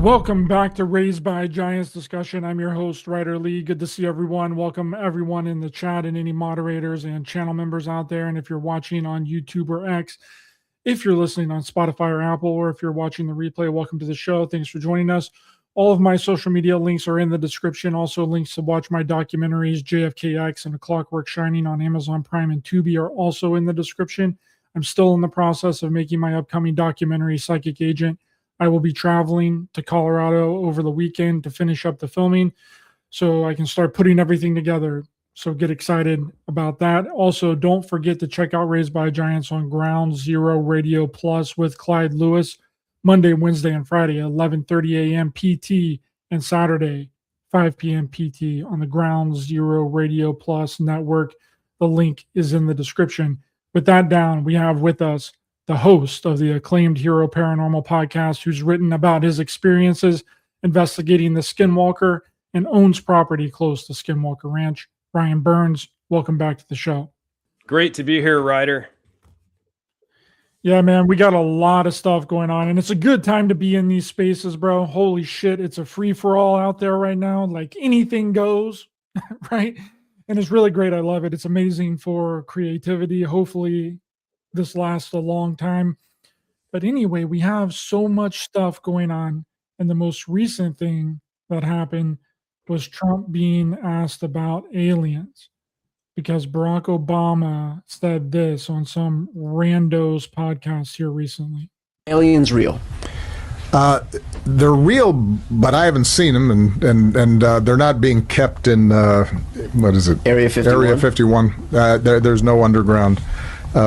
Welcome back to Raised by Giants discussion. I'm your host, Ryder Lee. Good to see everyone. Welcome everyone in the chat and any moderators and channel members out there. And if you're watching on YouTube or X, if you're listening on Spotify or Apple, or if you're watching the replay, welcome to the show. Thanks for joining us. All of my social media links are in the description. Also, links to watch my documentaries, JFKX and A Clockwork Shining on Amazon Prime and Tubi are also in the description. I'm still in the process of making my upcoming documentary, Psychic Agent. I will be traveling to Colorado over the weekend to finish up the filming so I can start putting everything together. So get excited about that. Also, don't forget to check out Raised by Giants on Ground Zero Radio Plus with Clyde Lewis, Monday, Wednesday, and Friday, 11:30 a.m. PT, and Saturday, 5 p.m. PT on the Ground Zero Radio Plus network. The link is in the description. With that down, we have with us the host of the acclaimed Hero Paranormal podcast, who's written about his experiences investigating the Skinwalker and owns property close to Skinwalker Ranch. Ryan Burns, welcome back to the show. Great to be here, Ryder. Yeah, man, we got a lot of stuff going on, and it's a good time to be in these spaces, bro. Holy shit, it's a free-for-all out there right now. Like, anything goes, right? And it's really great. I love it. It's amazing for creativity. Hopefully, this lasts a long time. But anyway, we have so much stuff going on. And the most recent thing that happened was Trump being asked about aliens because Barack Obama said this on some randos podcast here recently. Aliens real? They're real, but I haven't seen them, and they're not being kept in what is it? Area 51. Area 51. There's no underground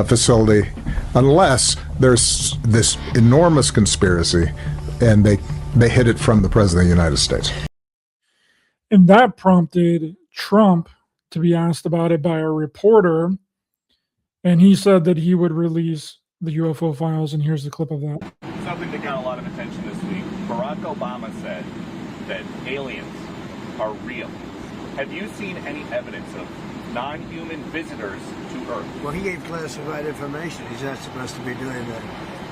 facility, unless there's this enormous conspiracy and they hid it from the President of the United States. And that prompted Trump to be asked about it by a reporter, and he said that he would release the UFO files, and here's the clip of that. Something that got a lot of attention this week. Barack Obama said that aliens are real. Have you seen any evidence of non-human visitors to Earth? Well, he gave classified information. He's not supposed to be doing that.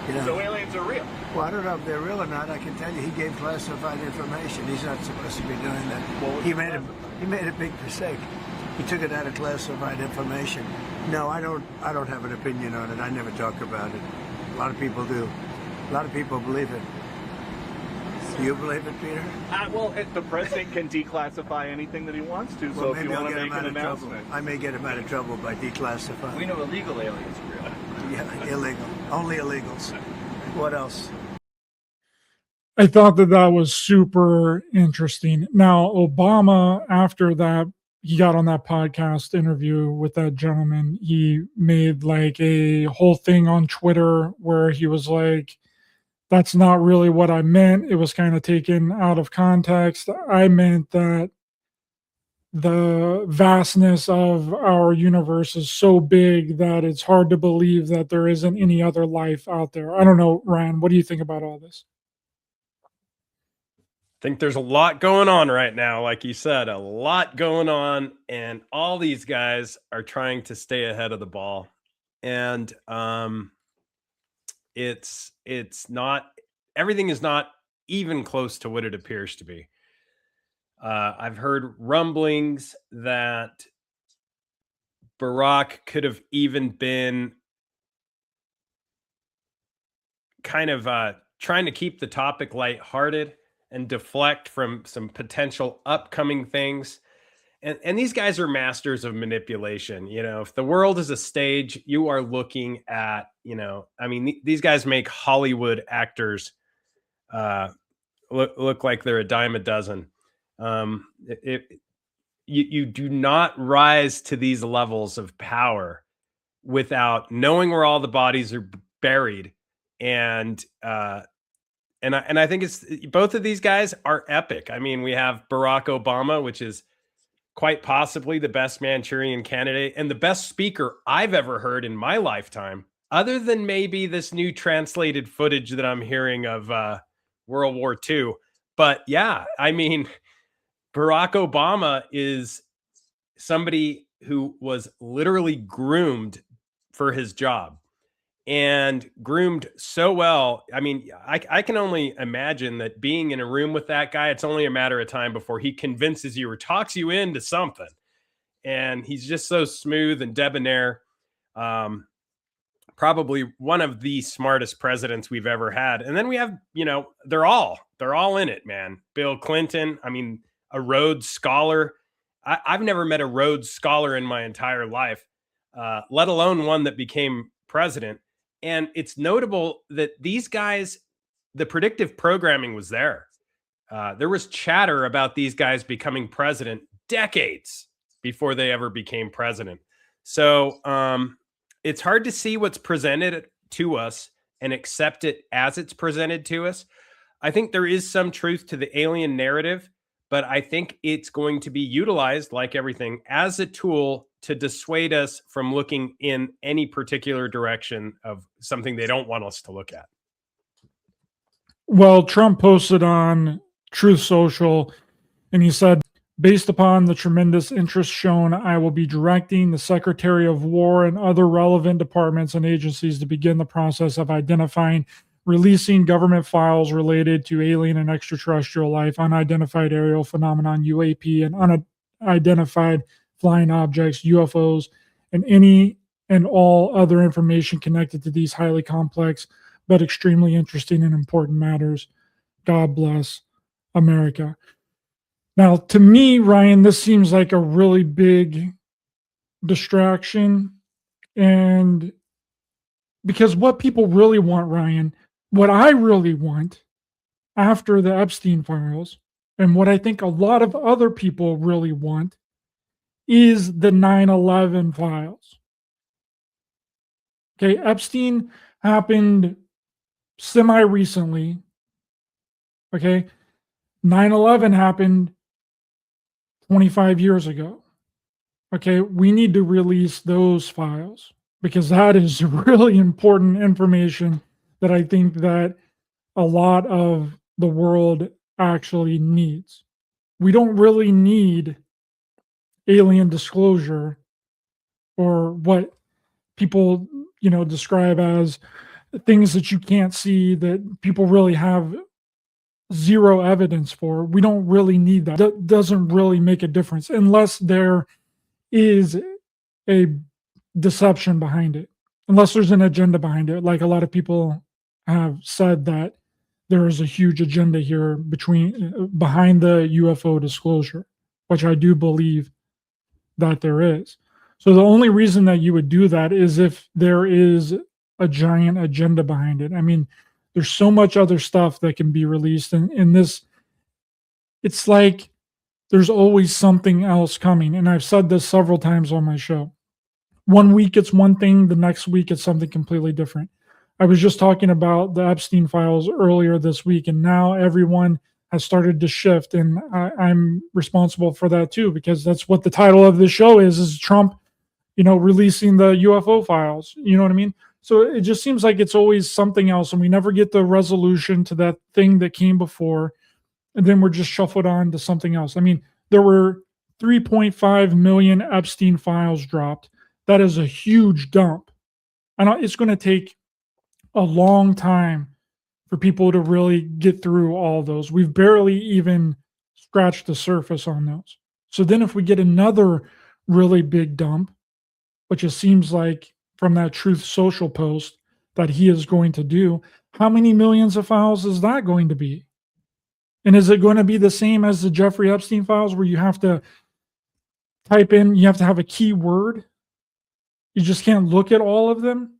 You know? So aliens are real? Well, I don't know if they're real or not. I can tell you he gave classified information. He's not supposed to be doing that. Well, he made a big mistake. He took it out of classified information. No, I don't have an opinion on it. I never talk about it. A lot of people do. A lot of people believe it. Do you believe it, Peter? Well, the president can declassify anything that he wants to, Well, so if you want to make an announcement. I may get him out of trouble by declassifying. We know illegal aliens are real. Yeah, illegal. Only illegals. What else? I thought that was super interesting. Now, Obama, after that, he got on that podcast interview with that gentleman. He made like a whole thing on Twitter where he was like, that's not really what I meant. It was kind of taken out of context. I meant that the vastness of our universe is so big that it's hard to believe that there isn't any other life out there. I don't know, Ryan, what do you think about all this? I think there's a lot going on right now. Like you said, a lot going on, and all these guys are trying to stay ahead of the ball. And it's not, everything is not even close to what it appears to be. I've heard rumblings that Barack could have even been kind of trying to keep the topic lighthearted and deflect from some potential upcoming things. And these guys are masters of manipulation. You know, if the world is a stage, you are looking at, you know, I mean, these guys make Hollywood actors look like they're a dime a dozen. You do not rise to these levels of power without knowing where all the bodies are buried. And I think it's both of these guys are epic. I mean, we have Barack Obama, which is quite possibly the best Manchurian candidate and the best speaker I've ever heard in my lifetime, other than maybe this new translated footage that I'm hearing of World War II. But yeah, I mean, Barack Obama is somebody who was literally groomed for his job. and groomed so well. I mean, I can only imagine that being in a room with that guy, it's only a matter of time before he convinces you or talks you into something. And he's just so smooth and debonair. Probably one of the smartest presidents we've ever had. And then we have, they're all in it, man. Bill Clinton, I mean, a Rhodes Scholar. I've never met a Rhodes Scholar in my entire life, let alone one that became president. And it's notable that these guys, the predictive programming was there. There was chatter about these guys becoming president decades before they ever became president. So it's hard to see what's presented to us and accept it as it's presented to us. I think there is some truth to the alien narrative, but I think it's going to be utilized, like everything, as a tool to dissuade us from looking in any particular direction of something they don't want us to look at. Well, Trump posted on Truth Social, and he said, based upon the tremendous interest shown, I will be directing the Secretary of War and other relevant departments and agencies to begin the process of identifying, releasing government files related to alien and extraterrestrial life, unidentified aerial phenomenon, UAP, and unidentified flying objects, UFOs, and any and all other information connected to these highly complex but extremely interesting and important matters. God bless America. Now, to me, Ryan, this seems like a really big distraction. And because what people really want, Ryan, what I really want after the Epstein files, and what I think a lot of other people really want, is the 9/11 files. Okay, Epstein happened semi-recently. Okay, 9/11 happened 25 years ago. Okay, we need to release those files because that is really important information that I think that a lot of the world actually needs. We don't really need alien disclosure, or what people, describe as things that you can't see, that people really have zero evidence for. We don't really need that. That doesn't really make a difference unless there is a deception behind it, unless there's an agenda behind it. Like a lot of people have said that there is a huge agenda here behind the UFO disclosure, which I do believe that there is. So the only reason that you would do that is if there is a giant agenda behind it. I mean, there's so much other stuff that can be released, and in this, it's like there's always something else coming. And I've said this several times on my show. One week it's one thing, the next week it's something completely different. I was just talking about the Epstein files earlier this week, and now everyone has started to shift, and I'm responsible for that too, because that's what the title of this show is Trump, releasing the UFO files. You know what I mean? So it just seems like it's always something else, and we never get the resolution to that thing that came before, and then we're just shuffled on to something else. I mean, there were 3.5 million Epstein files dropped. That is a huge dump. And it's going to take a long time for people to really get through all those. We've barely even scratched the surface on those. So then if we get another really big dump, which it seems like from that Truth Social post that he is going to do, how many millions of files is that going to be? And is it going to be the same as the Jeffrey Epstein files, where you have to type in, you have to have a keyword? You just can't look at all of them.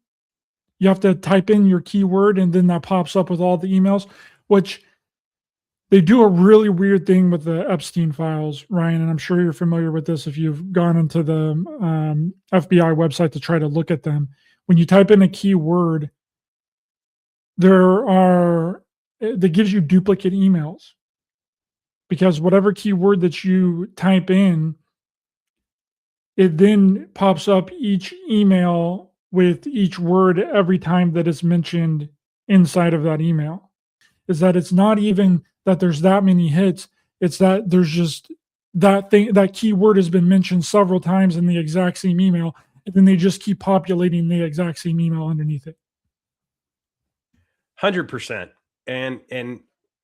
You have to type in your keyword, and then that pops up with all the emails, which they do a really weird thing with the Epstein files, Ryan, and I'm sure you're familiar with this if you've gone into the FBI website to try to look at them. When you type in a keyword, that gives you duplicate emails, because whatever keyword that you type in, it then pops up each email with each word every time that it's mentioned inside of that email. Is that it's not even that there's that many hits, it's that there's just that keyword has been mentioned several times in the exact same email, and then they just keep populating the exact same email underneath it. 100%.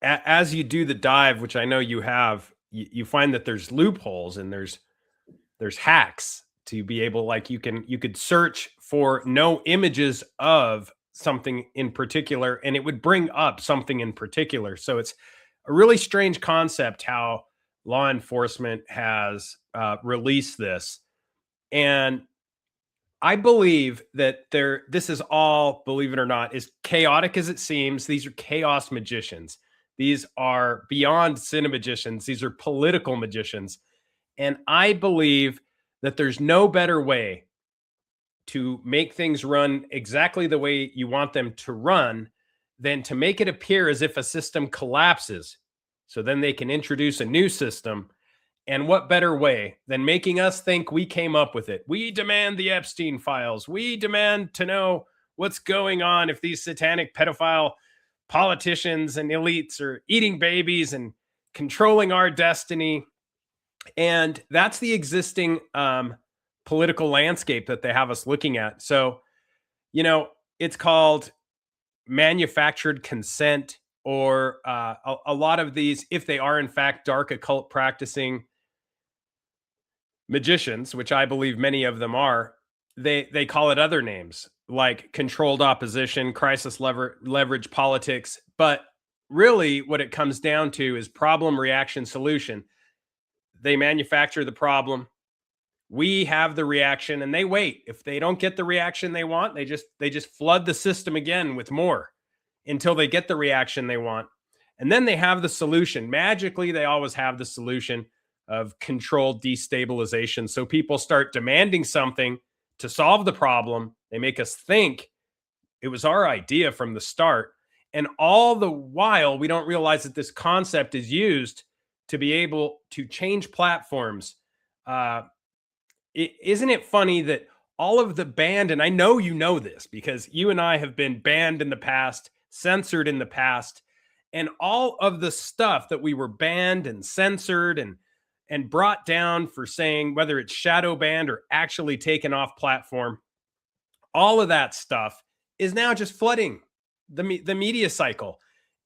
As you do the dive, which I know you have, you find that there's loopholes and there's hacks to be able, like you could search for no images of something in particular, and it would bring up something in particular. So it's a really strange concept how law enforcement has released this. And I believe that this is all, believe it or not, as chaotic as it seems. These are chaos magicians. These are beyond cinemagicians. These are political magicians. And I believe that there's no better way to make things run exactly the way you want them to run than to make it appear as if a system collapses. So then they can introduce a new system. And what better way than making us think we came up with it? We demand the Epstein files. We demand to know what's going on if these satanic pedophile politicians and elites are eating babies and controlling our destiny. And that's the existing political landscape that they have us looking at. So, it's called manufactured consent, or a lot of these, if they are in fact dark occult practicing magicians, which I believe many of them are, they call it other names like controlled opposition, crisis leverage politics. But really what it comes down to is problem, reaction, solution. They manufacture the problem. We have the reaction and they wait. If they don't get the reaction they want, they just flood the system again with more until they get the reaction they want. And then they have the solution. Magically, they always have the solution of controlled destabilization. So people start demanding something to solve the problem. They make us think it was our idea from the start. And all the while, we don't realize that this concept is used to be able to change platforms. Isn't it funny that all of the banned, and I know you know this because you and I have been banned in the past, censored in the past, and all of the stuff that we were banned and censored and brought down for saying, whether it's shadow banned or actually taken off platform, all of that stuff is now just flooding the media cycle.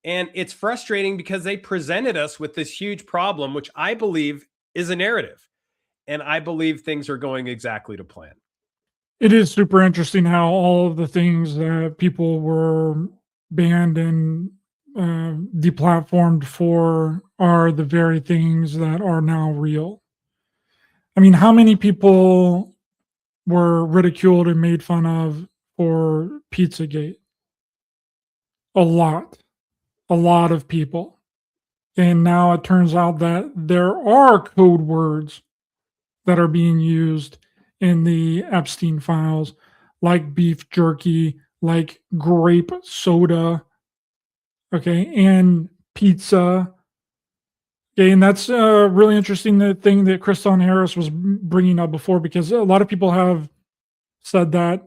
And it's frustrating because they presented us with this huge problem, which I believe is a narrative. And I believe things are going exactly to plan. It is super interesting how all of the things that people were banned and deplatformed for are the very things that are now real. I mean, how many people were ridiculed and made fun of for Pizzagate? A lot of people. And now it turns out that there are code words that are being used in the Epstein files, like beef jerky, like grape soda, okay, and pizza. Okay, and that's a really interesting thing that Kriston Harris was bringing up before, because a lot of people have said that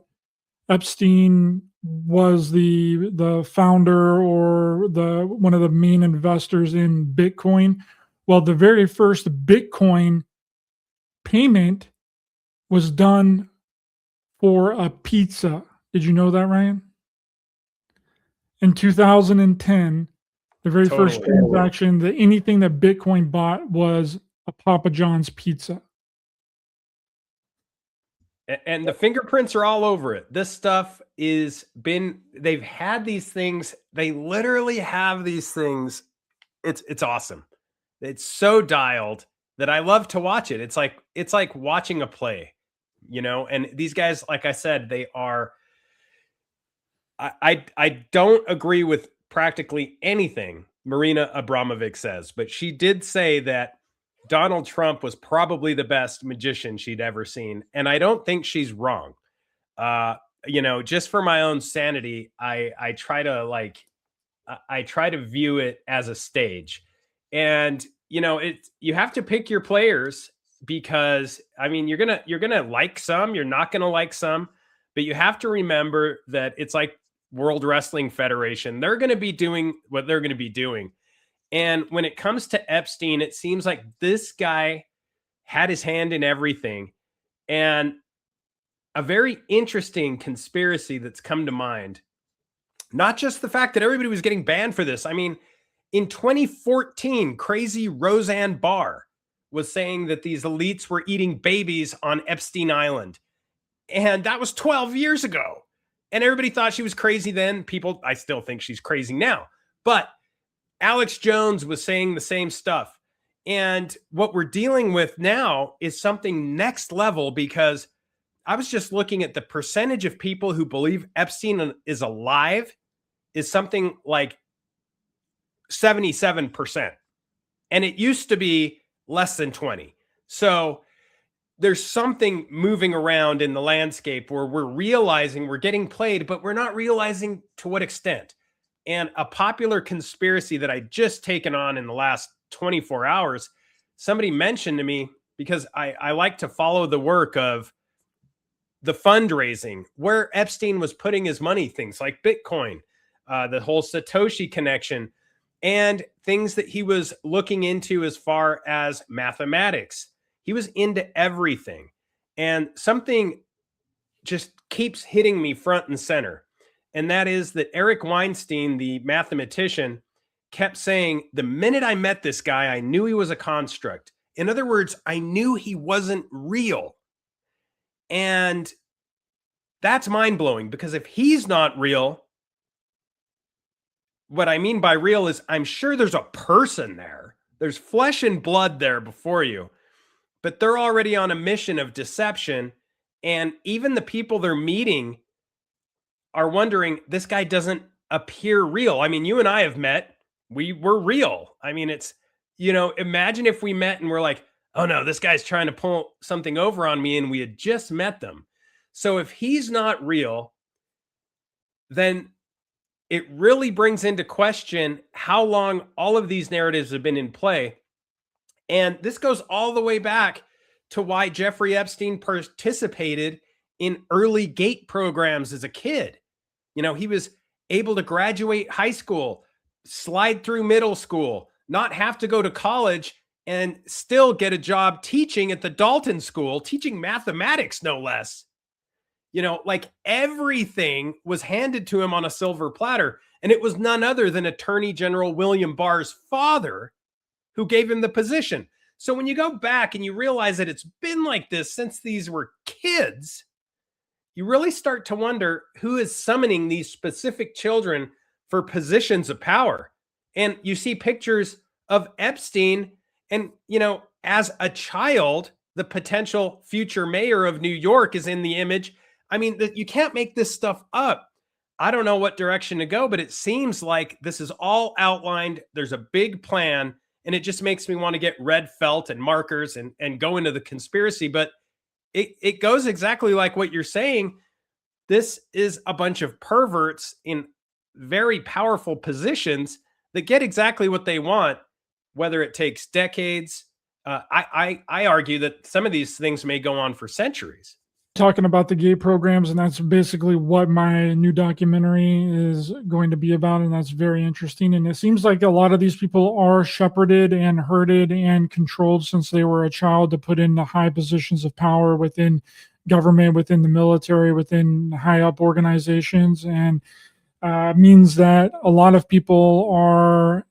Epstein was the founder or the one of the main investors in Bitcoin. Well, the very first Bitcoin payment was done for a pizza. Did you know that, Ryan? In 2010, the very first transaction, that anything that Bitcoin bought was a Papa John's pizza. And the fingerprints are all over it. This stuff they've had these things. They literally have these things. It's awesome. It's so dialed that I love to watch it. It's like watching a play, and these guys, like I said, they are, I don't agree with practically anything Marina Abramovic says, but she did say that Donald Trump was probably the best magician she'd ever seen. And I don't think she's wrong. Just for my own sanity, I try to view it as a stage. And, you have to pick your players, because I mean, you're going to like some, you're not going to like some, but you have to remember that it's like World Wrestling Federation. They're going to be doing what they're going to be doing. And when it comes to Epstein, it seems like this guy had his hand in everything. And a very interesting conspiracy that's come to mind Not just the fact that everybody was getting banned for this. I mean, in 2014, crazy Roseanne Barr was saying that these elites were eating babies on Epstein Island. And that was 12 years ago. And everybody thought she was crazy then. People, I still think she's crazy now. But Alex Jones was saying the same stuff. And what we're dealing with now is something next level, because I was just looking at the percentage of people who believe Epstein is alive is something like 77%. And it used to be less than 20. So there's something moving around in the landscape where we're realizing we're getting played, but we're not realizing to what extent. And a popular conspiracy that I just taken on in the last 24 hours, somebody mentioned to me, because I like to follow the work of the fundraising, where Epstein was putting his money, things like Bitcoin, the whole Satoshi connection, and things that he was looking into as far as mathematics. He was into everything. And something just keeps hitting me front and center. And that is that Eric Weinstein, the mathematician, kept saying, the minute I met this guy, I knew he was a construct. In other words, I knew he wasn't real. And that's mind-blowing, because if he's not real, what I mean by real is I'm sure there's a person there. There's flesh and blood there before you, but they're already on a mission of deception. And even the people they're meeting are wondering, this guy doesn't appear real. I mean, you and I have met, we were real. I mean, it's, imagine if we met and we're like, oh no, this guy's trying to pull something over on me, and we had just met them. So if he's not real, then it really brings into question how long all of these narratives have been in play. And this goes all the way back to why Jeffrey Epstein participated in early gate programs as a kid. He was able to graduate high school, slide through middle school, not have to go to college, and still get a job teaching at the Dalton School, teaching mathematics, no less. Like everything was handed to him on a silver platter. And it was none other than Attorney General William Barr's father who gave him the position. So when you go back and you realize that it's been like this since these were kids, you really start to wonder who is summoning these specific children for positions of power. And you see pictures of Epstein, and, as a child, the potential future mayor of New York is in the image. I mean, you can't make this stuff up. I don't know what direction to go, but it seems like this is all outlined. There's a big plan, and it just makes me want to get red felt and markers and go into the conspiracy. But it goes exactly like what you're saying. This is a bunch of perverts in very powerful positions that get exactly what they want, whether it takes decades. I argue that some of these things may go on for centuries. Talking about the gay programs, and that's basically what my new documentary is going to be about, and that's very interesting. And it seems like a lot of these people are shepherded and herded and controlled since they were a child to put in the high positions of power within government, within the military, within high up organizations, and means that a lot of people are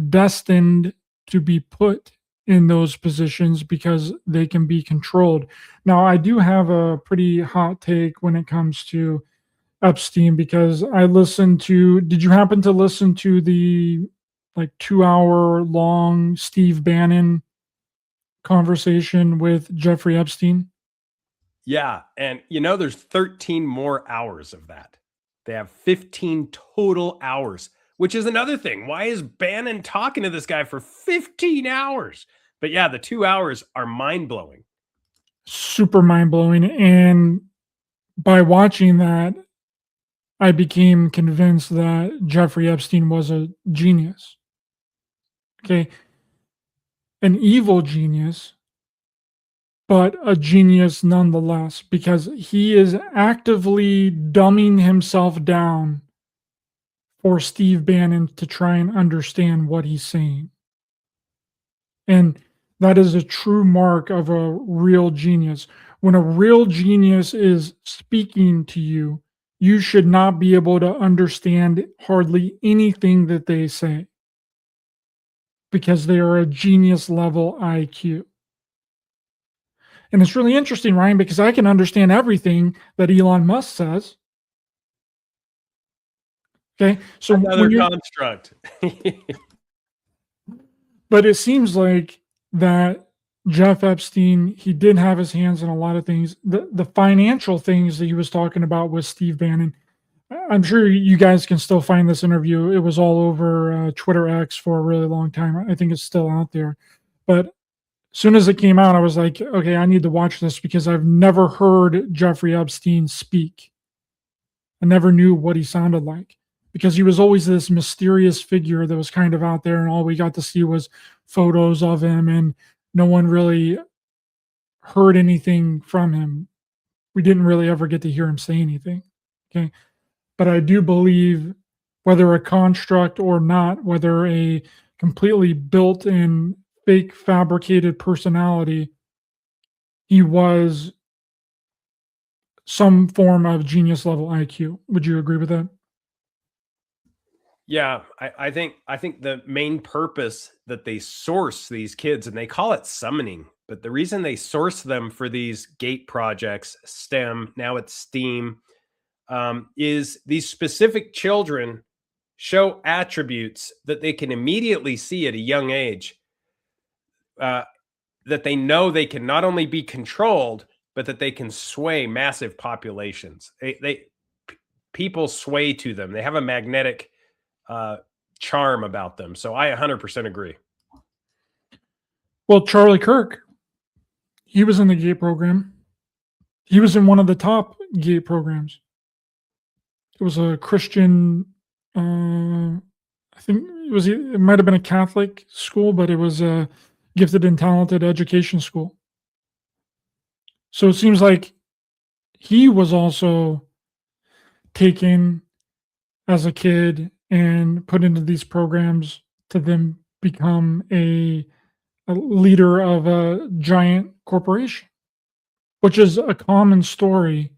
destined to be put in those positions because they can be controlled. Now, I do have a pretty hot take when it comes to Epstein, because did you happen to listen to the 2 hour long Steve Bannon conversation with Jeffrey Epstein? Yeah. And there's 13 more hours of that. They have 15 total hours, which is another thing. Why is Bannon talking to this guy for 15 hours? But yeah, the 2 hours are mind-blowing. Super mind-blowing. And by watching that, I became convinced that Jeffrey Epstein was a genius. Okay. An evil genius, but a genius nonetheless, because he is actively dumbing himself down for Steve Bannon to try and understand what he's saying. And that is a true mark of a real genius. When a real genius is speaking to you, you should not be able to understand hardly anything that they say because they are a genius level IQ. And it's really interesting, Ryan, because I can understand everything that Elon Musk says. Okay. So Another construct. but it seems like that Jeff Epstein, he did have his hands in a lot of things. The financial things that he was talking about with Steve Bannon. I'm sure you guys can still find this interview. It was all over Twitter X for a really long time. I think it's still out there. But as soon as it came out, I was like, okay, I need to watch this because I've never heard Jeffrey Epstein speak. I never knew what he sounded like because he was always this mysterious figure that was kind of out there, and all we got to see was photos of him, and no one really heard anything from him. We didn't really ever get to hear him say anything. Okay. But I do believe, whether a construct or not, whether a completely built in fake fabricated personality, he was some form of genius level IQ. Would you agree with that? Yeah, I think the main purpose that they source these kids, and they call it summoning, but the reason they source them for these gate projects, STEM, now it's STEAM, is these specific children show attributes that they can immediately see at a young age, that they know they can not only be controlled, but that they can sway massive populations. People sway to them. They have a magnetic charm about them. So I 100% agree. Well, Charlie Kirk, he was in the gate program. He was in one of the top gate programs. It was a Christian, I think it might have been a Catholic school, but it was a gifted and talented education school. So it seems like he was also taken as a kid and put into these programs to then become a leader of a giant corporation, which is a common story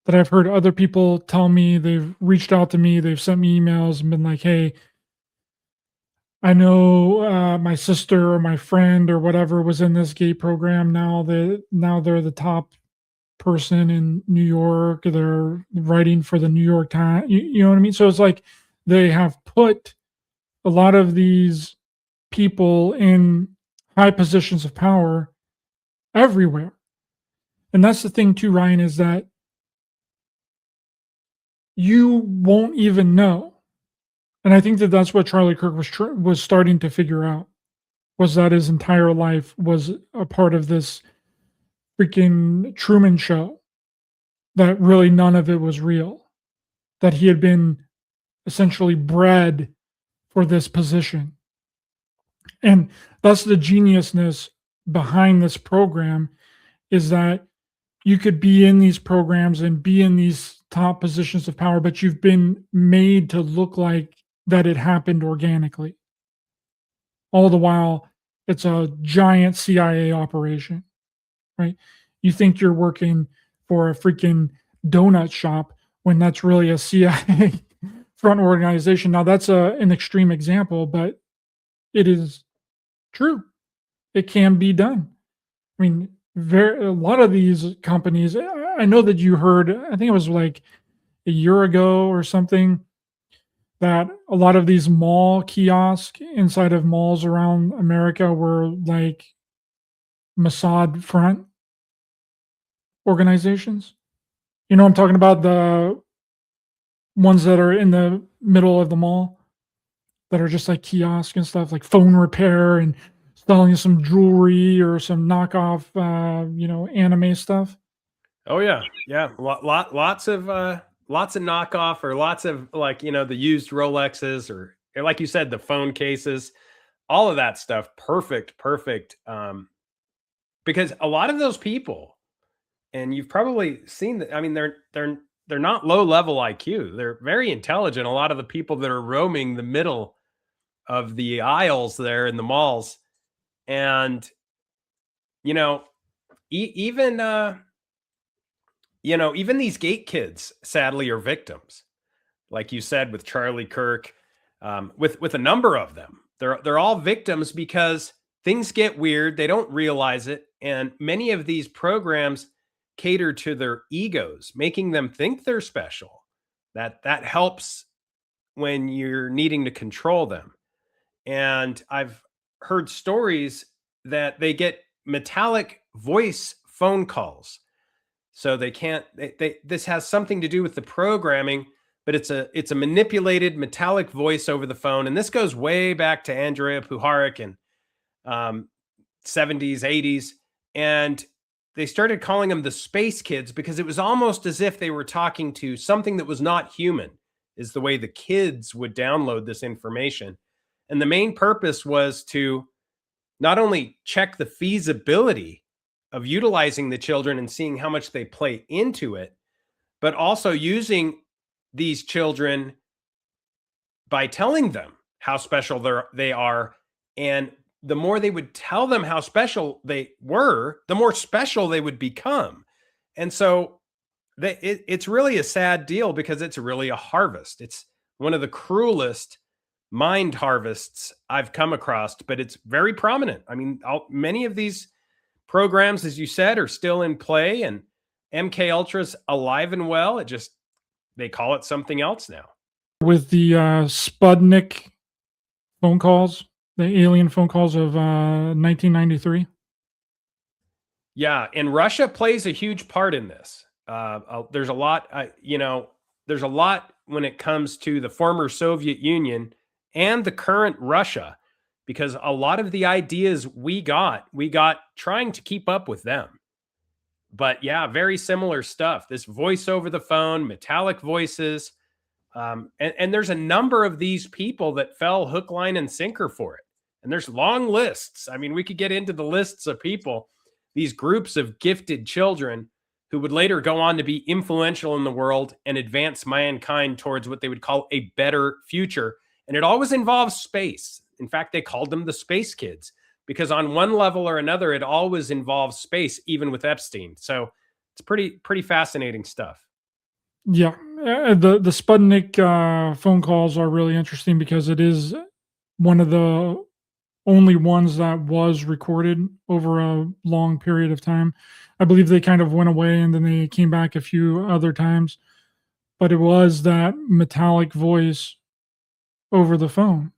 that I've heard other people tell me. They've reached out to me, they've sent me emails and been like, hey, I know my sister or my friend or whatever was in this gate program. Now they're the top person in New York. They're writing for the New York Times. You know what I mean? So it's like they have put a lot of these people in high positions of power everywhere. And that's the thing too, Ryan, is that you won't even know. And I think that that's what Charlie Kirk was starting to figure out, was that his entire life was a part of this freaking Truman Show, that really none of it was real, that he had been essentially bred for this position. And that's the geniusness behind this program, is that you could be in these programs and be in these top positions of power, but you've been made to look like that it happened organically. All the while, it's a giant CIA operation, right? You think you're working for a freaking donut shop when that's really a CIA front organization. Now, that's an extreme example, but it is true. It can be done. I mean, a lot of these companies, I know that you heard, I think it was like a year ago or something, that a lot of these mall kiosks inside of malls around America were like Mossad front organizations. You know, I'm talking about the ones that are in the middle of the mall that are just like kiosks and stuff, like phone repair and selling some jewelry or some knockoff, anime stuff. Oh yeah, yeah. Lots of knockoff, or lots of, like, the used Rolexes, or like you said, the phone cases, all of that stuff. Perfect. Because a lot of those people, and you've probably seen that. I mean, they're not low level IQ. They're very intelligent. A lot of the people that are roaming the middle of the aisles there in the malls, and even even these gate kids, sadly, are victims. Like you said, with Charlie Kirk, with a number of them, they're all victims because things get weird. They don't realize it, and many of these programs cater to their egos, making them think they're special. That helps when you're needing to control them. And I've heard stories that they get metallic voice phone calls. So they can't this has something to do with the programming, but it's a manipulated metallic voice over the phone. And this goes way back to Andrea Puharich and 70s, 80s. And they started calling them the space kids because it was almost as if they were talking to something that was not human, is the way the kids would download this information. And the main purpose was to not only check the feasibility of utilizing the children and seeing how much they play into it, but also using these children by telling them how special they are. And the more they would tell them how special they were, the more special they would become. And so it's really a sad deal because it's really a harvest. It's one of the cruelest mind harvests I've come across, but it's very prominent. I mean, many of these programs, as you said, are still in play, and MK Ultra's alive and well. They call it something else now. With the Sputnik phone calls, the alien phone calls of 1993. Yeah, and Russia plays a huge part in this. There's a lot, there's a lot when it comes to the former Soviet Union and the current Russia, because a lot of the ideas we got trying to keep up with them. But yeah, very similar stuff. This voice over the phone, metallic voices. And there's a number of these people that fell hook, line, and sinker for it. And there's long lists. I mean, we could get into the lists of people, these groups of gifted children who would later go on to be influential in the world and advance mankind towards what they would call a better future. And it always involves space. In fact, they called them the space kids because on one level or another, it always involves space, even with Epstein. So it's pretty fascinating stuff. Yeah, the Sputnik phone calls are really interesting because it is one of the only ones that was recorded over a long period of time. I believe they kind of went away and then they came back a few other times, but it was that metallic voice over the phone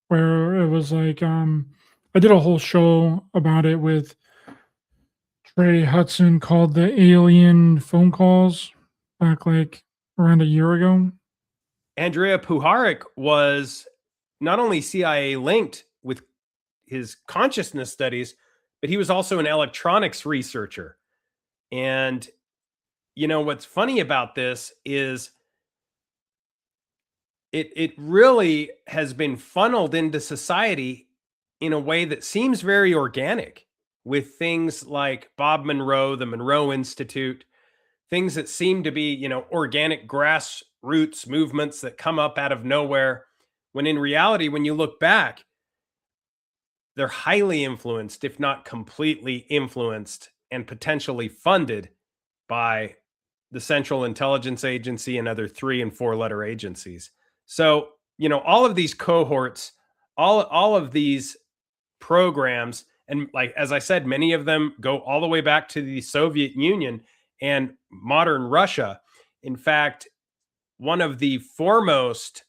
where it was like, I did a whole show about it with Trey Hudson called the Alien Phone Calls back like around a year ago. Andrea Puharich was not only CIA linked with his consciousness studies, but he was also an electronics researcher. And, what's funny about this is it really has been funneled into society in a way that seems very organic, with things like Bob Monroe, the Monroe Institute, things that seem to be, organic grassroots movements that come up out of nowhere, when in reality, when you look back, they're highly influenced, if not completely influenced, and potentially funded by the Central Intelligence Agency and other 3- and 4-letter agencies. So, all of these cohorts, all of these programs, and like, as I said, many of them go all the way back to the Soviet Union and modern Russia. In fact, one of the foremost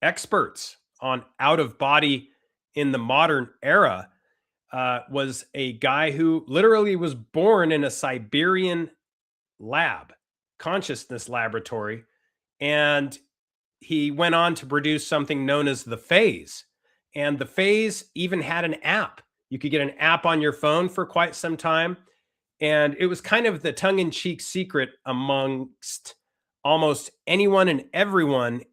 experts on out of body in the modern era was a guy who literally was born in a Siberian consciousness laboratory. And he went on to produce something known as the Phase. And the Phase even had an app. You could get an app on your phone for quite some time. And it was kind of the tongue-in-cheek secret amongst almost anyone and everyone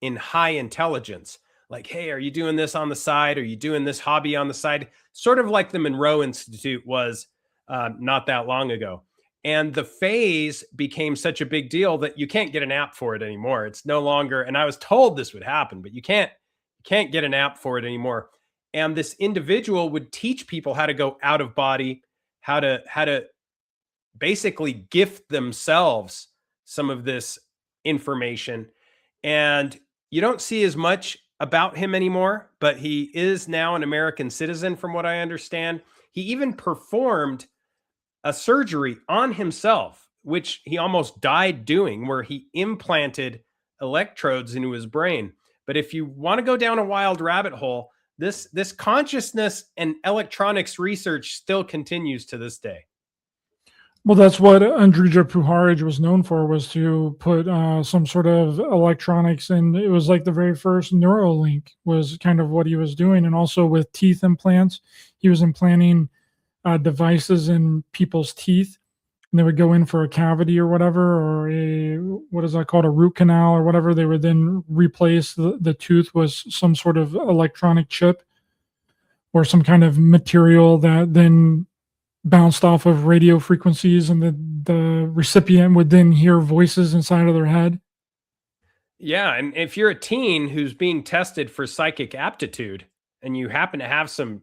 in high intelligence. Like, hey, are you doing this on the side? Are you doing this hobby on the side? Sort of like the Monroe Institute was not that long ago. And the Phase became such a big deal that you can't get an app for it anymore. It's no longer, and I was told this would happen, but you can't get an app for it anymore. And this individual would teach people how to go out of body, how to basically gift themselves some of this information. And you don't see as much about him anymore, but he is now an American citizen, from what I understand. He even performed a surgery on himself, which he almost died doing, where he implanted electrodes into his brain. But if you want to go down a wild rabbit hole, this consciousness and electronics research still continues to this day. Well, that's what Andrija Puharich was known for, was to put some sort of electronics, and it was like the very first Neuralink was kind of what he was doing. And also with teeth implants, he was implanting devices in people's teeth, and they would go in for a cavity or whatever, or what is that called, a root canal or whatever. They would then replace the tooth with some sort of electronic chip or some kind of material that then bounced off of radio frequencies, and the recipient would then hear voices inside of their head. Yeah, and if you're a teen who's being tested for psychic aptitude and you happen to have some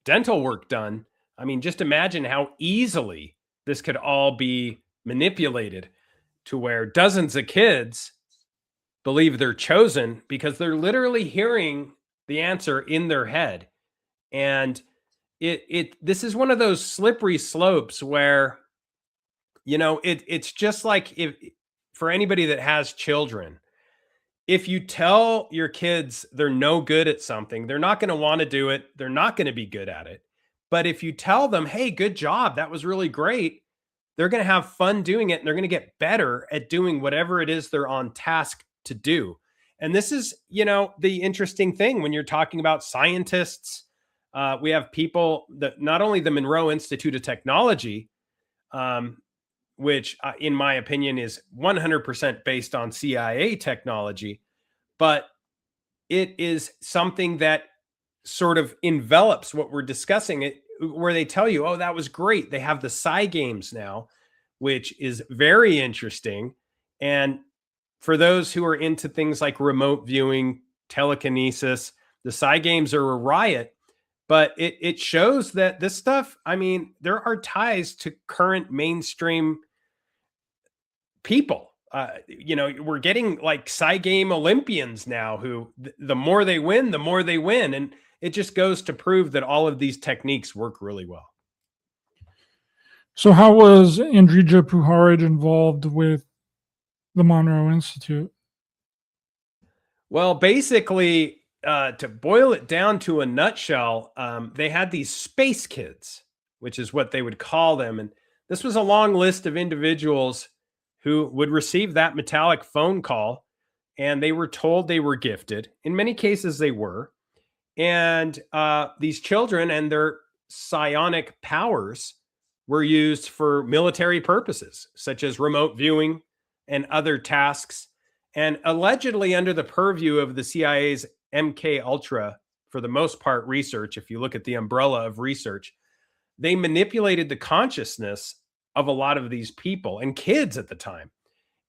dental work done, I mean, just imagine how easily this could all be manipulated to where dozens of kids believe they're chosen because they're literally hearing the answer in their head. And this is one of those slippery slopes where, you know, it's just like, if for anybody that has children, if you tell your kids they're no good at something, they're not going to want to do it. They're not going to be good at it. But if you tell them, hey, good job, that was really great, they're going to have fun doing it, and they're going to get better at doing whatever it is they're on task to do. And this is, you know, the interesting thing when you're talking about scientists. We have people that, not only the Monroe Institute of Technology, which in my opinion is 100% based on CIA technology, but it is something that sort of envelops what we're discussing, it, where they tell you, oh, that was great. They have the Psi games now, which is very interesting. And for those who are into things like remote viewing, telekinesis, the Psi games are a riot. But it shows that this stuff, I mean, there are ties to current mainstream people. You know, we're getting like Psi game Olympians now who the more they win, the more they win. And it just goes to prove that all of these techniques work really well. So how was Andrija Puharich involved with the Monroe Institute? Well, basically, to boil it down to a nutshell, they had these space kids, which is what they would call them. And this was a long list of individuals who would receive that metallic phone call, and they were told they were gifted. In many cases, they were. And these children and their psionic powers were used for military purposes, such as remote viewing and other tasks. And allegedly under the purview of the CIA's MK Ultra, for the most part, research, if you look at the umbrella of research, they manipulated the consciousness of a lot of these people and kids at the time.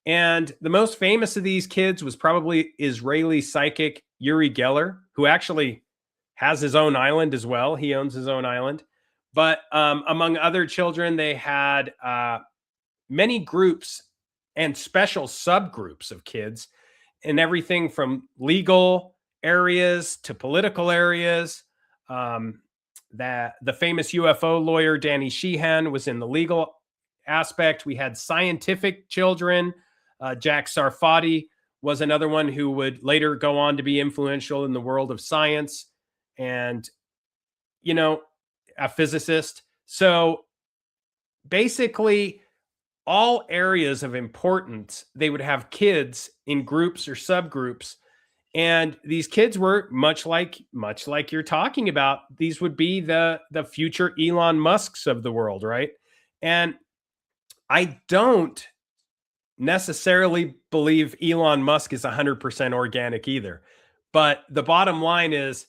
And the most famous of these kids was probably Israeli psychic Uri Geller, who actually has his own island as well. He owns his own island. But among other children, they had many groups and special subgroups of kids, and everything from legal areas to political areas. That the famous UFO lawyer Danny Sheehan was in the legal aspect. We had scientific children. Jack Sarfati was another one who would later go on to be influential in the world of science, and, you know, a physicist. So basically, all areas of importance, they would have kids in groups or subgroups. And these kids were much like you're talking about. These would be the future Elon Musks of the world, right? And I don't necessarily believe Elon Musk is 100% organic either. But the bottom line is,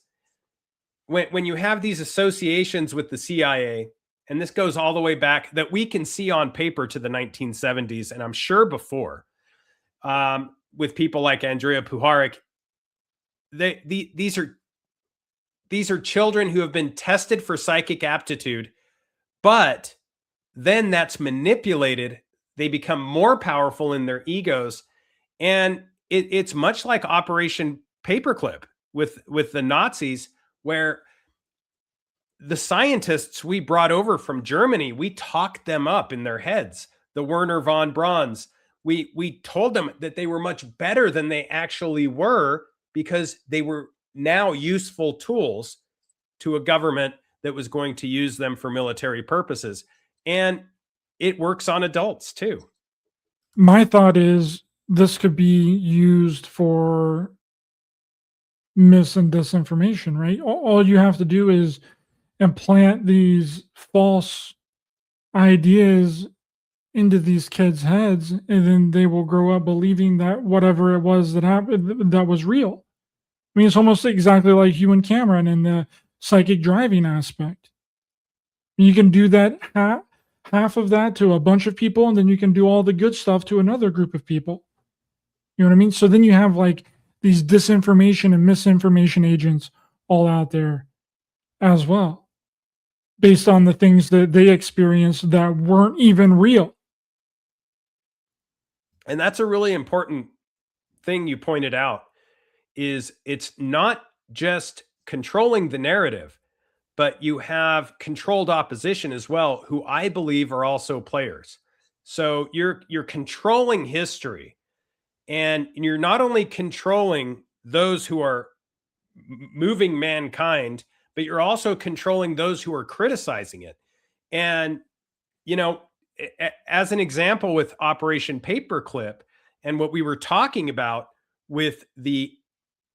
when you have these associations with the CIA, and this goes all the way back that we can see on paper to the 1970s, and I'm sure before, with people like Andrija Puharich, these are children who have been tested for psychic aptitude, but then that's manipulated. They become more powerful in their egos. And it's much like Operation Paperclip with the Nazis, where the scientists we brought over from Germany, we talked them up in their heads. The Werner von Brauns, we told them that they were much better than they actually were, because they were now useful tools to a government that was going to use them for military purposes. And it works on adults too. My thought is this could be used for mis and disinformation, right? All you have to do is implant these false ideas into these kids' heads, and then they will grow up believing that whatever it was that happened, that was real. I mean, it's almost exactly like Hugh and Cameron in the psychic driving aspect. You can do that half of that to a bunch of people, and then you can do all the good stuff to another group of people. You know what I mean? So then you have like these disinformation and misinformation agents all out there as well, based on the things that they experienced that weren't even real. And that's a really important thing you pointed out, is it's not just controlling the narrative, but you have controlled opposition as well, who I believe are also players. So you're controlling history, and you're not only controlling those who are moving mankind, but you're also controlling those who are criticizing it. And, you know, as an example with Operation Paperclip and what we were talking about with the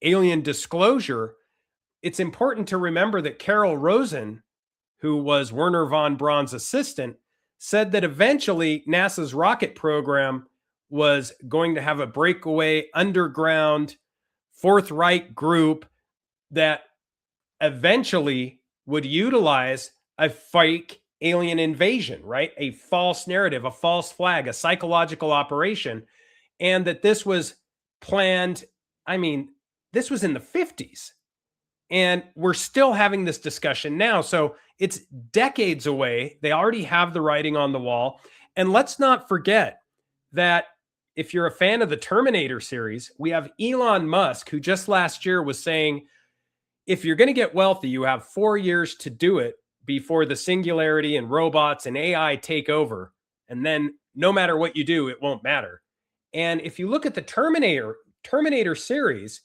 alien disclosure, it's important to remember that Carol Rosen, who was Werner von Braun's assistant, said that eventually NASA's rocket program was going to have a breakaway underground Fourth Reich group that eventually would utilize a fake alien invasion, right? A false narrative, a false flag, a psychological operation, and that this was planned. I mean, this was in the 50s, and we're still having this discussion now. So it's decades away. They already have the writing on the wall. And let's not forget that if you're a fan of the Terminator series, we have Elon Musk, who just last year was saying, if you're going to get wealthy, you have 4 years to do it before the singularity and robots and AI take over. And then no matter what you do, it won't matter. And if you look at the Terminator series,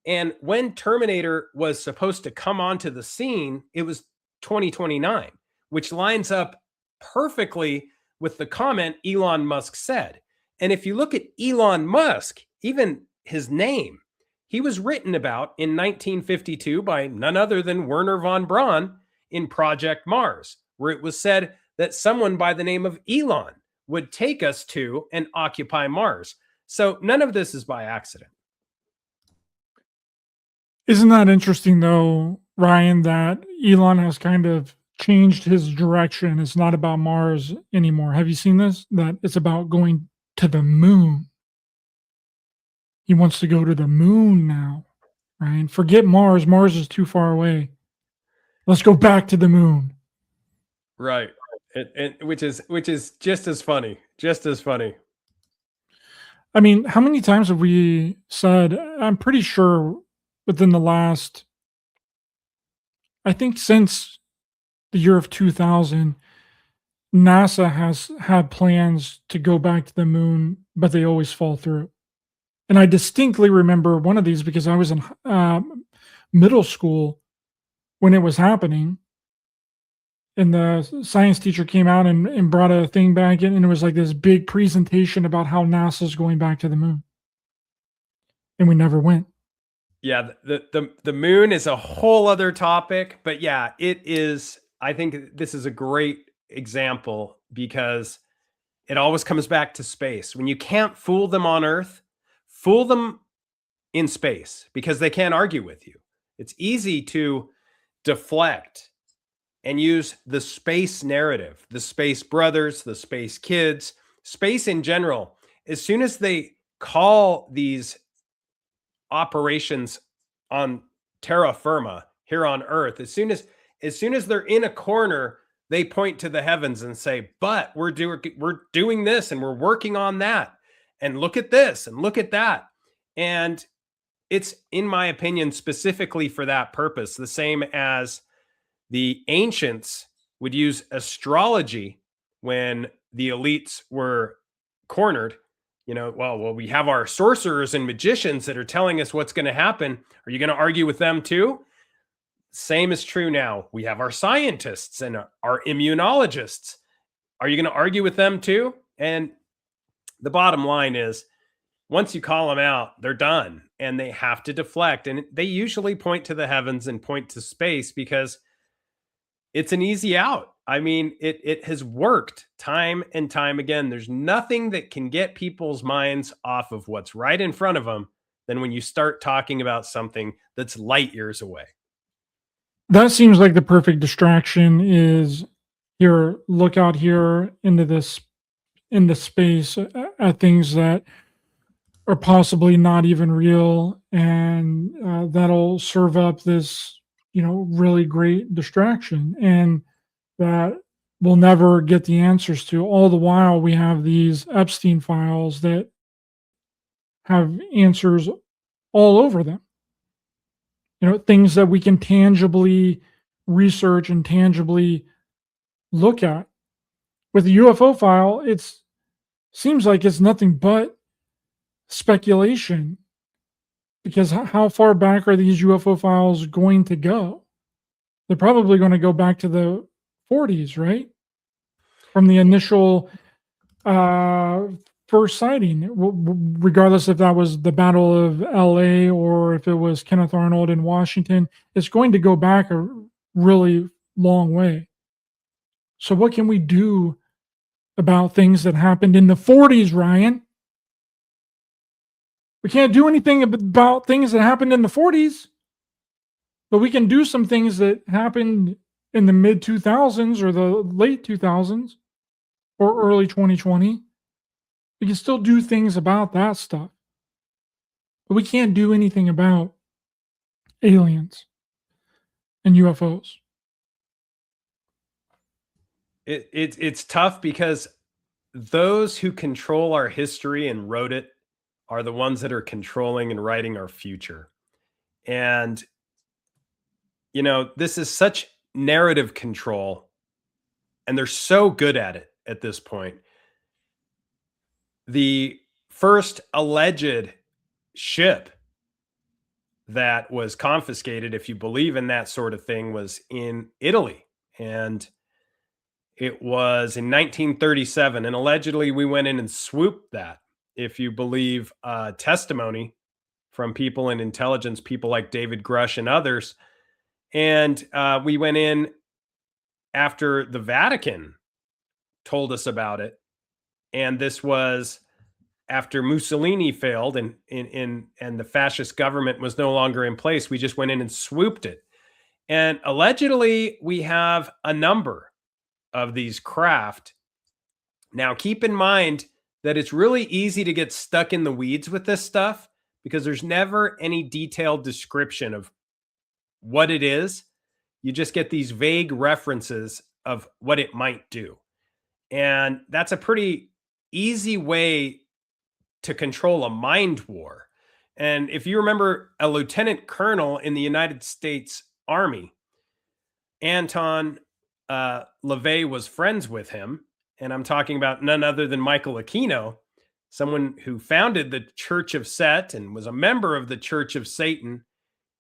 and when Terminator was supposed to come onto the scene, it was 2029, which lines up perfectly with the comment Elon Musk said. And if you look at Elon Musk, even his name, he was written about in 1952 by none other than Werner von Braun in Project Mars, where it was said that someone by the name of Elon would take us to and occupy Mars. So none of this is by accident. Isn't that interesting, though, Ryan, that Elon has kind of changed his direction? It's not about Mars anymore. Have you seen this? That it's about going to the moon. He wants to go to the moon now, Ryan. Forget Mars. Mars is too far away. Let's go back to the moon. Right. Which is just as funny. Just as funny. I mean, how many times have we said, I'm pretty sure within the last, I think since the year of 2000, NASA has had plans to go back to the moon, but they always fall through. And I distinctly remember one of these because I was in middle school when it was happening. And the science teacher came out and brought a thing back in, and it was like this big presentation about how NASA's going back to the moon. And we never went. Yeah, the moon is a whole other topic, but yeah, it is. I think this is a great example because it always comes back to space. When you can't fool them on Earth, fool them in space because they can't argue with you. It's easy to deflect and use the space narrative, the space brothers, the space kids, space in general. As soon as they call these operations on terra firma here on Earth, as soon as they're in a corner they point to the heavens and say, but we're doing this and we're working on that. And look at this and look at that. And it's, in my opinion, specifically for that purpose, the same as the ancients would use astrology when the elites were cornered. Well, we have our sorcerers and magicians that are telling us what's going to happen. Are you going to argue with them too? Same is true now. We have our scientists and our immunologists. Are you going to argue with them too? And the bottom line is, once you call them out, they're done and they have to deflect. And they usually point to the heavens and point to space because it's an easy out. I mean, it has worked time and time again. There's nothing that can get people's minds off of what's right in front of them than when you start talking about something that's light years away. That seems like the perfect distraction is here, look out here into space at things that are possibly not even real. And that'll serve up this, really great distraction. And that we'll never get the answers to. All the while, we have these Epstein files that have answers all over them. Things that we can tangibly research and tangibly look at. With the UFO file, it seems like it's nothing but speculation. Because how far back are these UFO files going to go? They're probably going to go back to the 40s, right? From the initial first sighting, regardless if that was the Battle of LA or if it was Kenneth Arnold in Washington, it's going to go back a really long way. So what can we do about things that happened in the 40s, Ryan? We can't do anything about things that happened in the 40s, but we can do some things that happened in the mid 2000s or the late 2000s or early 2020. We can still do things about that stuff, but we can't do anything about aliens and UFOs. It's tough because those who control our history and wrote it are the ones that are controlling and writing our future. And, this is such narrative control, and they're so good at it at this point. The first alleged ship that was confiscated, if you believe in that sort of thing, was in Italy. And it was in 1937. And allegedly we went in and swooped that, if you believe testimony from people in intelligence, people like David Grush and others. And we went in after the Vatican told us about it. And this was after Mussolini failed and the fascist government was no longer in place. We just went in and swooped it. And allegedly, we have a number of these craft. Now, keep in mind that it's really easy to get stuck in the weeds with this stuff because there's never any detailed description of what it is. You just get these vague references of what it might do. And that's a pretty easy way to control a mind war. And if you remember a lieutenant colonel in the United States Army, Anton LaVey was friends with him. And I'm talking about none other than Michael Aquino, someone who founded the Church of Set and was a member of the Church of Satan.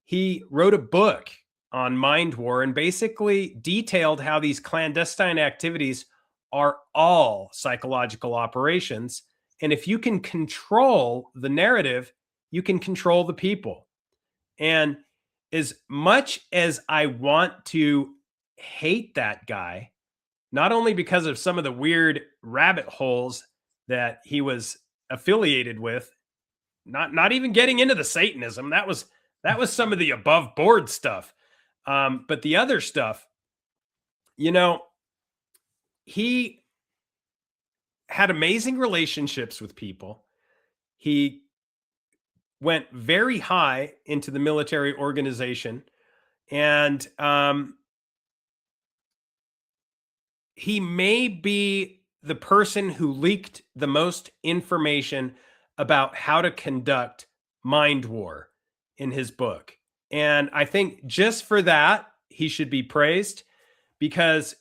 He wrote a book on mind war and basically detailed how these clandestine activities are all psychological operations. And if you can control the narrative, you can control the people. And as much as I want to hate that guy, not only because of some of the weird rabbit holes that he was affiliated with, not even getting into the Satanism, that was some of the above board stuff. But the other stuff, he had amazing relationships with people. He went very high into the military organization. And he may be the person who leaked the most information about how to conduct mind war in his book. And I think just for that, he should be praised, because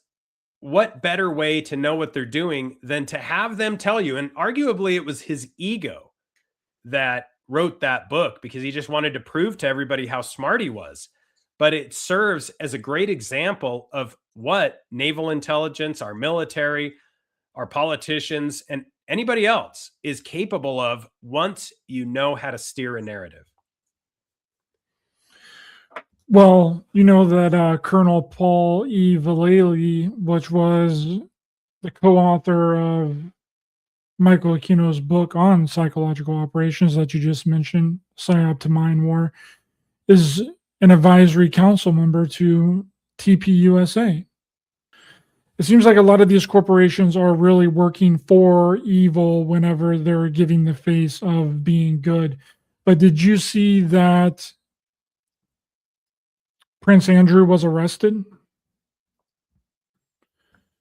what better way to know what they're doing than to have them tell you? And arguably, it was his ego that wrote that book, because he just wanted to prove to everybody how smart he was. But it serves as a great example of what naval intelligence, our military, our politicians, and anybody else is capable of once you know how to steer a narrative. Well, you know that Colonel Paul E. Vallely, which was the co-author of Michael Aquino's book on psychological operations that you just mentioned, Psyop to Mind War, is an advisory council member to TPUSA. It seems like a lot of these corporations are really working for evil whenever they're giving the face of being good. But did you see that Prince Andrew was arrested?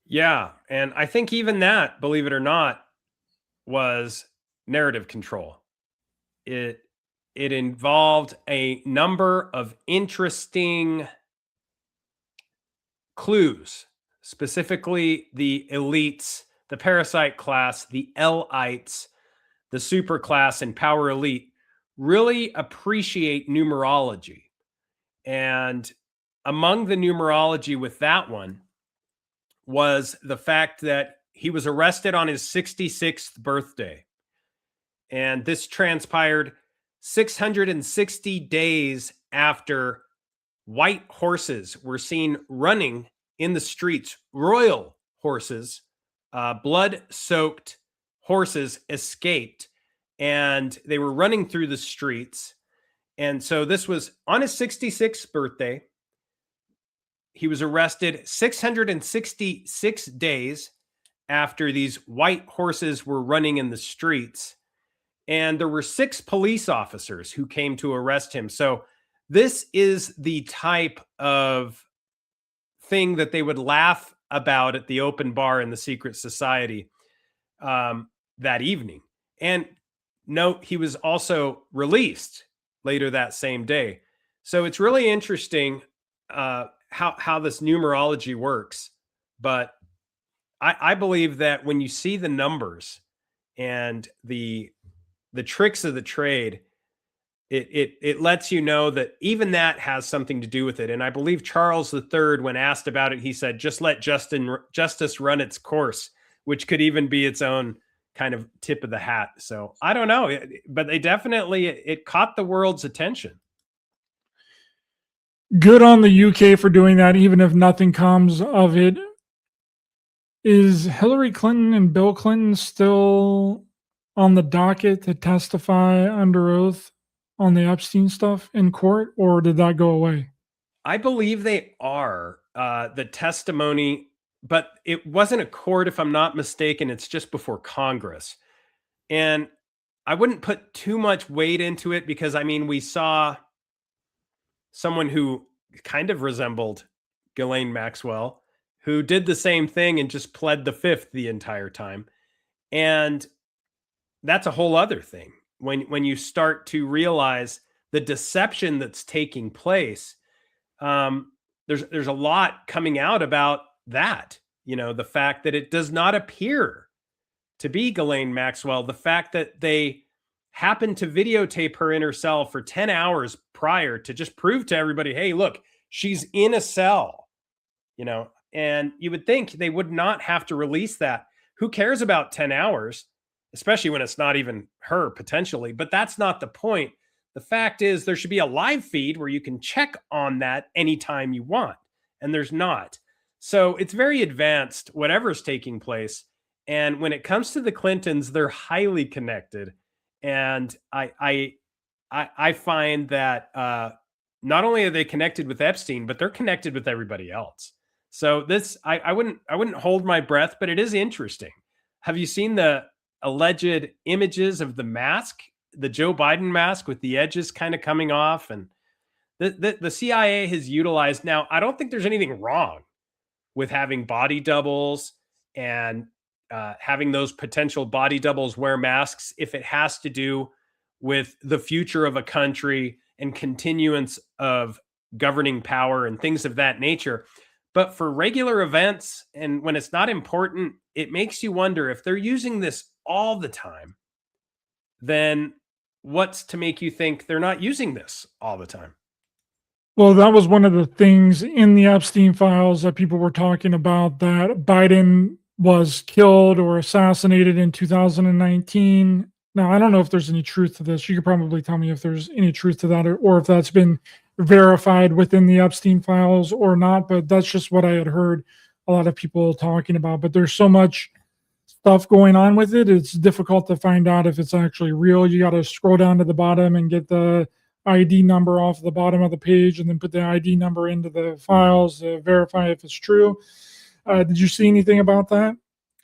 Yeah. And I think even that, believe it or not, was narrative control. It involved a number of interesting clues, specifically the elites, the parasite class, the L-ites, the super class, and power elite really appreciate numerology. And among the numerology with that one was the fact that he was arrested on his 66th birthday. And this transpired 660 days after white horses were seen running in the streets. Royal horses, blood-soaked horses escaped, and they were running through the streets. And so this was on his 66th birthday. He was arrested 666 days after these white horses were running in the streets. And there were 6 police officers who came to arrest him. So this is the type of thing that they would laugh about at the open bar in the secret society that evening. And note, he was also released later that same day. So it's really interesting how this numerology works. But I believe that when you see the numbers and the tricks of the trade, it lets you know that even that has something to do with it. And I believe Charles III, when asked about it, he said, just let justice run its course, which could even be its own kind of tip of the hat. So I don't know, but they definitely, it caught the world's attention. Good on the UK for doing that, even if nothing comes of it. Is Hillary Clinton and Bill Clinton still on the docket to testify under oath on the Epstein stuff in court, or did that go away? I believe they are, the testimony, but it wasn't a court, if I'm not mistaken. It's just before Congress. And I wouldn't put too much weight into it, because I mean, we saw someone who kind of resembled Ghislaine Maxwell, who did the same thing and just pled the fifth the entire time. And that's a whole other thing. When you start to realize the deception that's taking place, there's a lot coming out about that. You know, the fact that it does not appear to be Ghislaine Maxwell, the fact that they happened to videotape her in her cell for 10 hours prior to just prove to everybody, hey, look, she's in a cell, you know, and you would think they would not have to release that. Who cares about 10 hours, especially when it's not even her potentially, but that's not the point. The fact is there should be a live feed where you can check on that anytime you want, and there's not. So it's very advanced, whatever's taking place. And when it comes to the Clintons, they're highly connected. And I find that not only are they connected with Epstein, but they're connected with everybody else. So this, I wouldn't hold my breath, but it is interesting. Have you seen the alleged images of the mask, the Joe Biden mask with the edges kind of coming off? And the CIA has utilized, now I don't think there's anything wrong with having body doubles and having those potential body doubles wear masks if it has to do with the future of a country and continuance of governing power and things of that nature. But for regular events and when it's not important, it makes you wonder if they're using this all the time, then what's to make you think they're not using this all the time? Well, that was one of the things in the Epstein files that people were talking about, that Biden was killed or assassinated in 2019. Now, I don't know if there's any truth to this. You could probably tell me if there's any truth to that, or if that's been verified within the Epstein files or not, but that's just what I had heard a lot of people talking about. But there's so much stuff going on with it, it's difficult to find out if it's actually real. You got to scroll down to the bottom and get the ID number off the bottom of the page and then put the ID number into the files to verify if it's true. Did you see anything about that?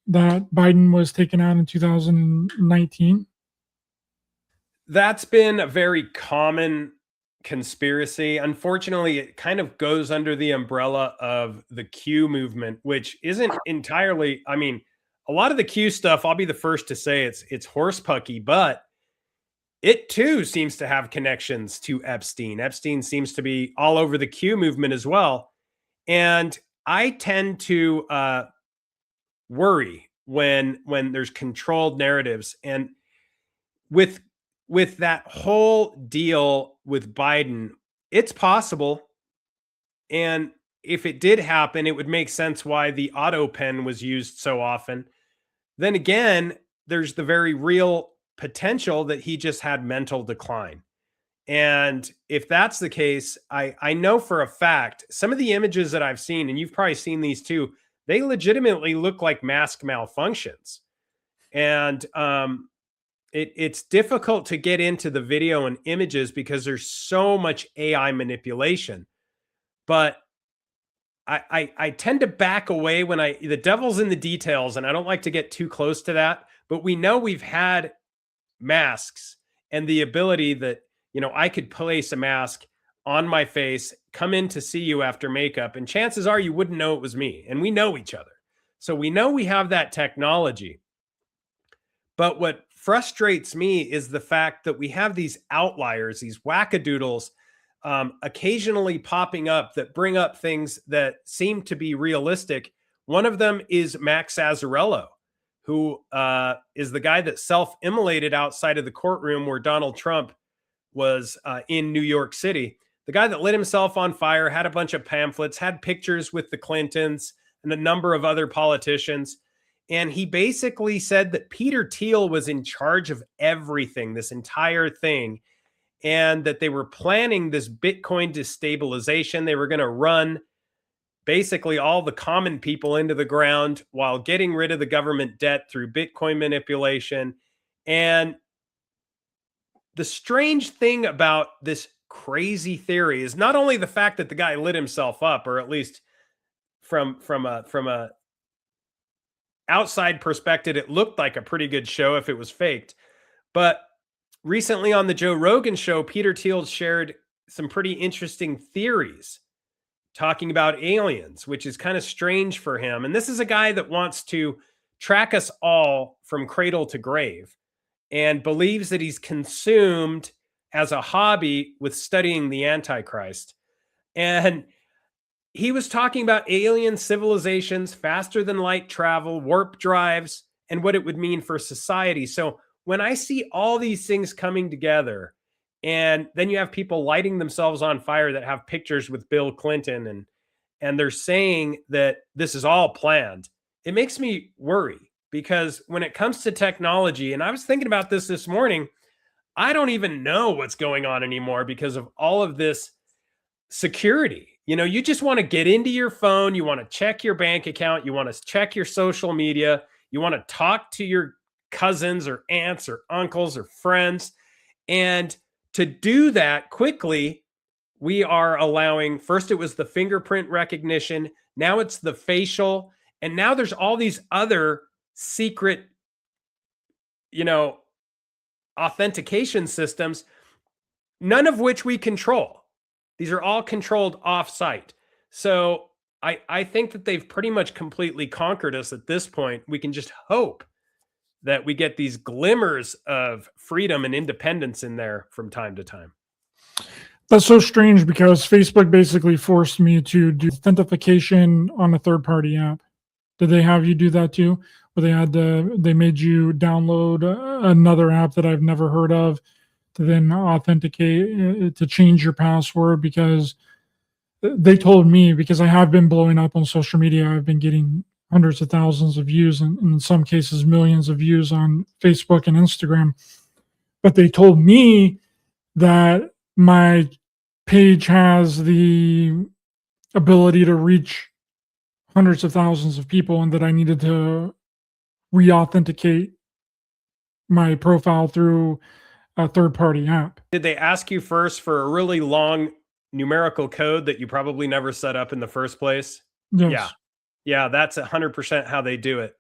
That Biden was taken out in 2019? That's been a very common conspiracy. Unfortunately, it kind of goes under the umbrella of the Q movement, which isn't entirely, I mean, a lot of the Q stuff, I'll be the first to say it's horsepucky, but it too seems to have connections to Epstein. Epstein seems to be all over the Q movement as well. And I tend to worry when there's controlled narratives. And with that whole deal with Biden, it's possible. And if it did happen, it would make sense why the auto pen was used so often. Then again, there's the very real potential that he just had mental decline. And if that's the case, I know for a fact, some of the images that I've seen, and you've probably seen these too, they legitimately look like mask malfunctions. And it's difficult to get into the video and images because there's so much AI manipulation. But I tend to back away when the devil's in the details, and I don't like to get too close to that. But we know we've had masks and the ability that, I could place a mask on my face, come in to see you after makeup, and chances are you wouldn't know it was me. And we know each other. So we know we have that technology. But what frustrates me is the fact that we have these outliers, these wackadoodles, occasionally popping up that bring up things that seem to be realistic. One of them is Max Azzarello, who is the guy that self-immolated outside of the courtroom where Donald Trump was in New York City. The guy that lit himself on fire, had a bunch of pamphlets, had pictures with the Clintons and a number of other politicians. And he basically said that Peter Thiel was in charge of everything, this entire thing, and that they were planning this Bitcoin destabilization. They were going to run basically all the common people into the ground while getting rid of the government debt through Bitcoin manipulation. And the strange thing about this crazy theory is not only the fact that the guy lit himself up, or at least from a outside perspective, it looked like a pretty good show if it was faked. But recently on the Joe Rogan show, Peter Thiel shared some pretty interesting theories talking about aliens, which is kind of strange for him. And this is a guy that wants to track us all from cradle to grave and believes that he's consumed as a hobby with studying the Antichrist. And he was talking about alien civilizations, faster than light travel, warp drives, and what it would mean for society. So when I see all these things coming together, and then you have people lighting themselves on fire that have pictures with Bill Clinton, and they're saying that this is all planned, it makes me worry, because when it comes to technology, and I was thinking about this morning, I don't even know what's going on anymore because of all of this security. You just want to get into your phone. You want to check your bank account. You want to check your social media. You want to talk to your cousins or aunts or uncles or friends. And to do that quickly, we are allowing, first it was the fingerprint recognition. Now it's the facial. And now there's all these other secret, authentication systems, none of which we control. These are all controlled off-site. So I think that they've pretty much completely conquered us at this point. We can just hope that we get these glimmers of freedom and independence in there from time to time. That's so strange because Facebook basically forced me to do authentication on a third-party app. Did they have you do that too? Where they made you download another app that I've never heard of to then authenticate, to change your password, because they told me, because I have been blowing up on social media, I've been getting hundreds of thousands of views and in some cases millions of views on Facebook and Instagram. But they told me that my page has the ability to reach hundreds of thousands of people and that I needed to re-authenticate my profile through a third-party app. Did they ask you first for a really long numerical code that you probably never set up in the first place? Yes. Yeah. Yeah, that's 100% how they do it.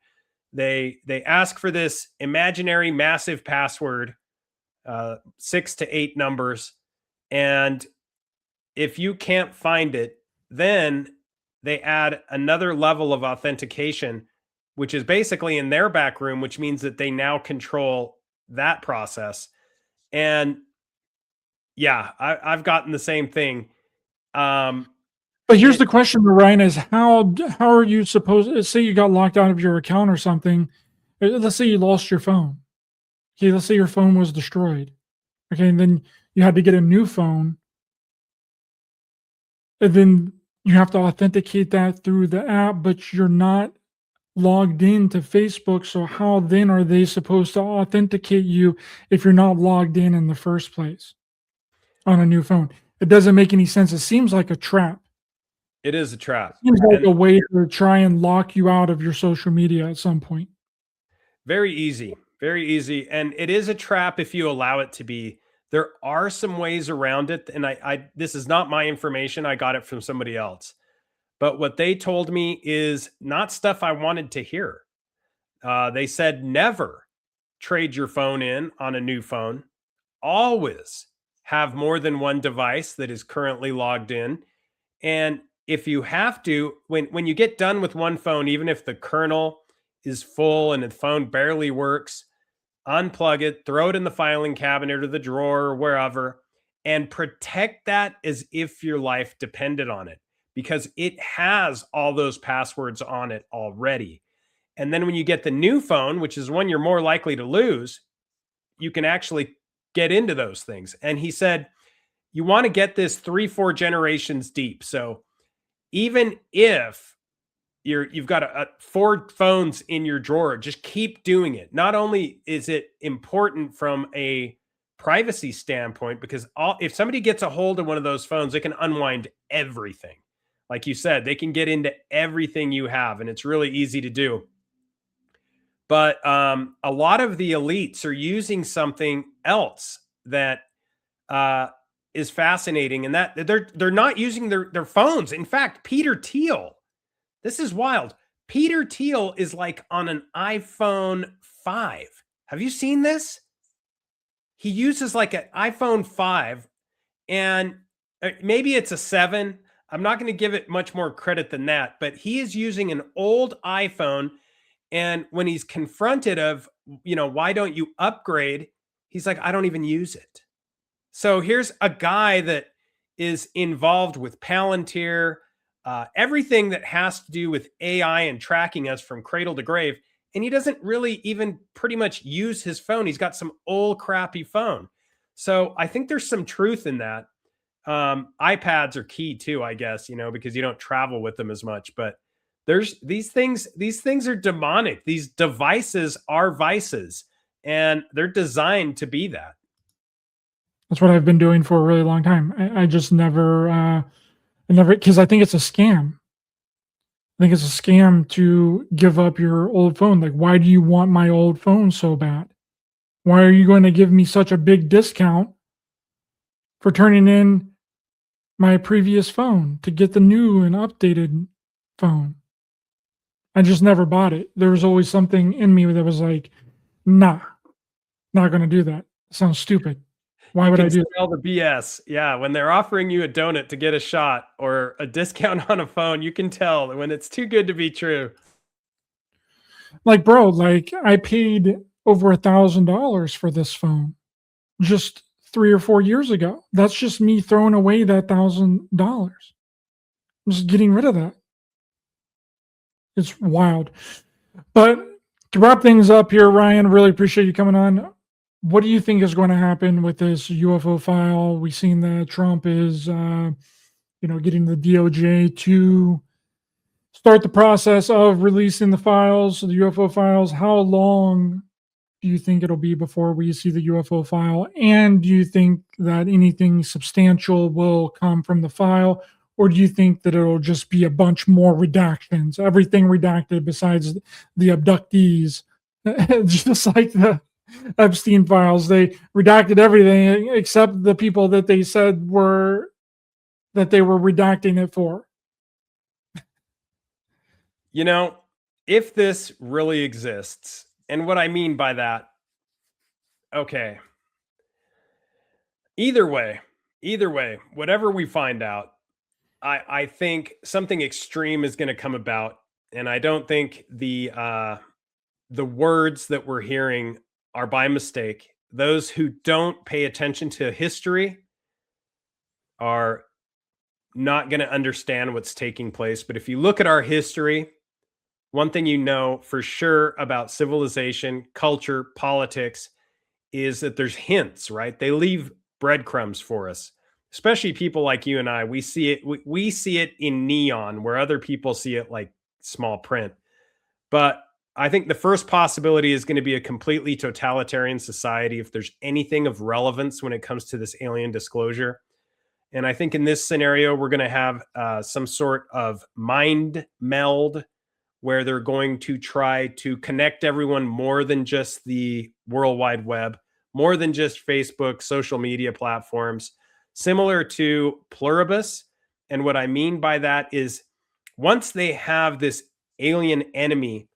They ask for this imaginary massive password, 6 to 8 numbers, and if you can't find it, then they add another level of authentication, which is basically in their back room, which means that they now control that process. And yeah, I've gotten the same thing. But here's the question, Ryan, is how are you supposed, say you got locked out of your account or something. Let's say you lost your phone. Okay, let's say your phone was destroyed. Okay, and then you had to get a new phone. And then you have to authenticate that through the app, but you're not logged into Facebook. So how then are they supposed to authenticate you if you're not logged in the first place on a new phone? It doesn't make any sense. It seems like a trap. It is a trap. It seems like a way to try and lock you out of your social media at some point. Very easy. Very easy. And it is a trap if you allow it to be. There are some ways around it. And I this is not my information. I got it from somebody else. But what they told me is not stuff I wanted to hear. They said never trade your phone in on a new phone. Always have more than one device that is currently logged in. And if you have to, when you get done with one phone, even if the kernel is full and the phone barely works, unplug it, throw it in the filing cabinet or the drawer or wherever, and protect that as if your life depended on it, because it has all those passwords on it already. And then when you get the new phone, which is one you're more likely to lose, you can actually get into those things. And he said, you want to get this 3-4 generations deep. So even if you've got 4 phones in your drawer, just keep doing it. Not only is it important from a privacy standpoint, because if somebody gets a hold of one of those phones, they can unwind everything. Like you said, they can get into everything you have, and it's really easy to do. But a lot of the elites are using something else that is fascinating, and that they're not using their phones. In fact, Peter Thiel, this is wild. Peter Thiel is like on an iPhone 5. Have you seen this? He uses like an iPhone 5, and maybe it's a 7. I'm not going to give it much more credit than that, but he is using an old iPhone. And when he's confronted of, why don't you upgrade? He's like, I don't even use it. So here's a guy that is involved with Palantir, everything that has to do with AI and tracking us from cradle to grave. And he doesn't really even pretty much use his phone. He's got some old crappy phone. So I think there's some truth in that. iPads are key too, I guess, because you don't travel with them as much, but there's these things are demonic. These devices are vices, and they're designed to be that. That's what I've been doing for a really long time. I just never, because I think it's a scam. I think it's a scam to give up your old phone. Like, why do you want my old phone so bad? Why are you going to give me such a big discount for turning in my previous phone to get the new and updated phone? I just never bought it. There was always something in me that was like, nah, not going to do that. It sounds stupid. Why would I do smell the BS? Yeah, when they're offering you a donut to get a shot or a discount on a phone, you can tell when it's too good to be true. Like, bro, like I paid over $1,000 for this phone just 3 or 4 years ago. That's just me throwing away that $1,000. I'm just getting rid of that. It's wild. But to wrap things up here, Ryan, really appreciate you coming on. What do you think is going to happen with this UFO file? We've seen that Trump is, getting the DOJ to start the process of releasing the files, the UFO files. How long do you think it'll be before we see the UFO file? And do you think that anything substantial will come from the file? Or do you think that it'll just be a bunch more redactions, everything redacted besides the abductees? Just like the Epstein files, they redacted everything except the people that they said that they were redacting it for. If this really exists, and what I mean by that, okay, either way, whatever we find out, I think something extreme is going to come about, and I don't think the words that we're hearing are by mistake. Those who don't pay attention to history are not going to understand what's taking place. But if you look at our history, one thing you know for sure about civilization, culture, politics is that there's hints, right? They leave breadcrumbs for us. Especially people like you and I, we see it. We see it in neon, where other people see it like small print. But I think the first possibility is going to be a completely totalitarian society if there's anything of relevance when it comes to this alien disclosure. And I think in this scenario, we're going to have some sort of mind meld where they're going to try to connect everyone more than just the World Wide Web, more than just Facebook, social media platforms, similar to Pluribus. And what I mean by that is once they have this alien enemy,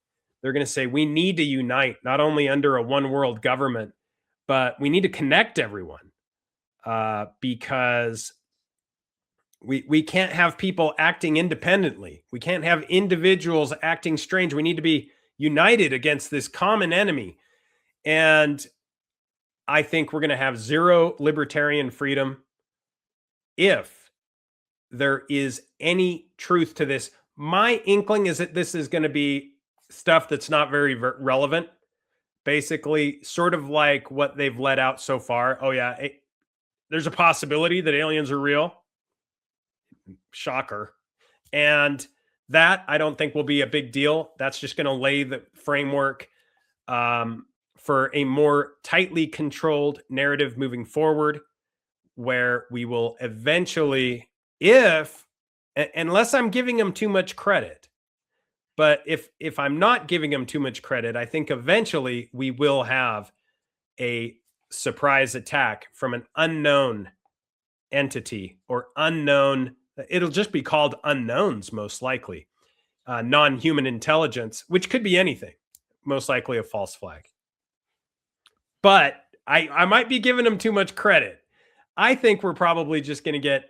they're going to say, we need to unite, not only under a one world government, but we need to connect everyone because we can't have people acting independently. We can't have individuals acting strange. We need to be united against this common enemy. And I think we're going to have zero libertarian freedom if there is any truth to this. My inkling is that this is going to be stuff that's not very relevant. Basically, sort of like what they've let out so far. Oh, yeah, there's a possibility that aliens are real. Shocker. And that I don't think will be a big deal. That's just going to lay the framework for a more tightly controlled narrative moving forward, where we will eventually, unless I'm giving them too much credit, but if I'm not giving them too much credit, I think eventually we will have a surprise attack from an unknown entity or unknown. It'll just be called unknowns, most likely. Non-human intelligence, which could be anything, most likely a false flag. But I might be giving them too much credit. I think we're probably just going to get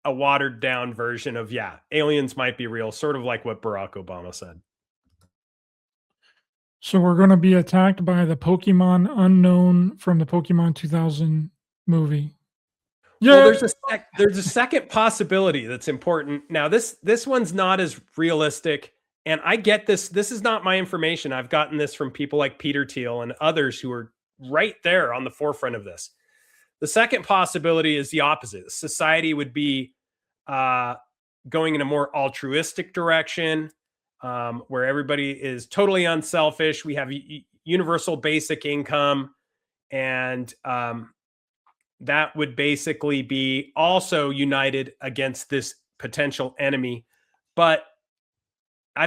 a watered down version of, yeah, aliens might be real, sort of like what Barack Obama said. So we're going to be attacked by the Pokemon unknown from the Pokemon 2000 movie. Yeah, well, there's a second possibility that's important. Now, this one's not as realistic, and I get this. This is not my information. I've gotten this from people like Peter Thiel and others who are right there on the forefront of this. The second possibility is the opposite. Society would be going in a more altruistic direction, where everybody is totally unselfish. We have universal basic income, and that would basically be also united against this potential enemy. But I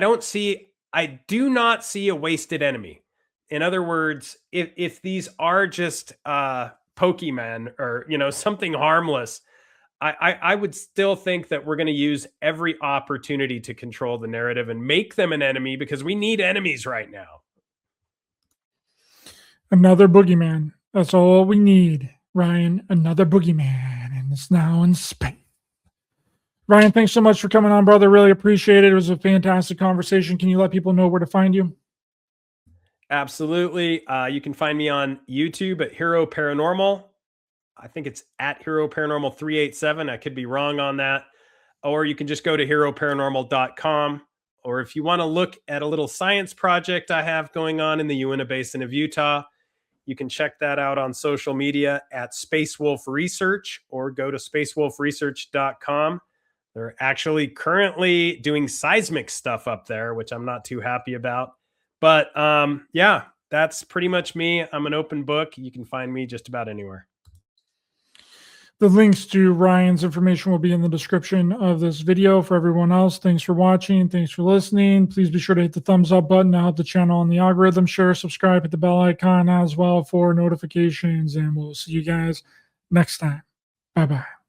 do not see a wasted enemy. In other words, if these are just Pokemon or, something harmless, I would still think that we're going to use every opportunity to control the narrative and make them an enemy, because we need enemies right now. Another boogeyman. That's all we need, Ryan. Another boogeyman, and it's now in space. Ryan, thanks so much for coming on, brother. Really appreciate it. It was a fantastic conversation. Can you let people know where to find you? Absolutely. You can find me on YouTube at Hero Paranormal. I think it's at Hero Paranormal 387. I could be wrong on that. Or you can just go to heroparanormal.com. Or if you want to look at a little science project I have going on in the Uinta Basin of Utah, you can check that out on social media at Space Wolf Research, or go to spacewolfresearch.com. They're actually currently doing seismic stuff up there, which I'm not too happy about. But yeah, that's pretty much me. I'm an open book. You can find me just about anywhere. The links to Ryan's information will be in the description of this video. For everyone else, thanks for watching. Thanks for listening. Please be sure to hit the thumbs up button to help the channel on the algorithm. Share, subscribe, hit the bell icon as well for notifications. And we'll see you guys next time. Bye-bye.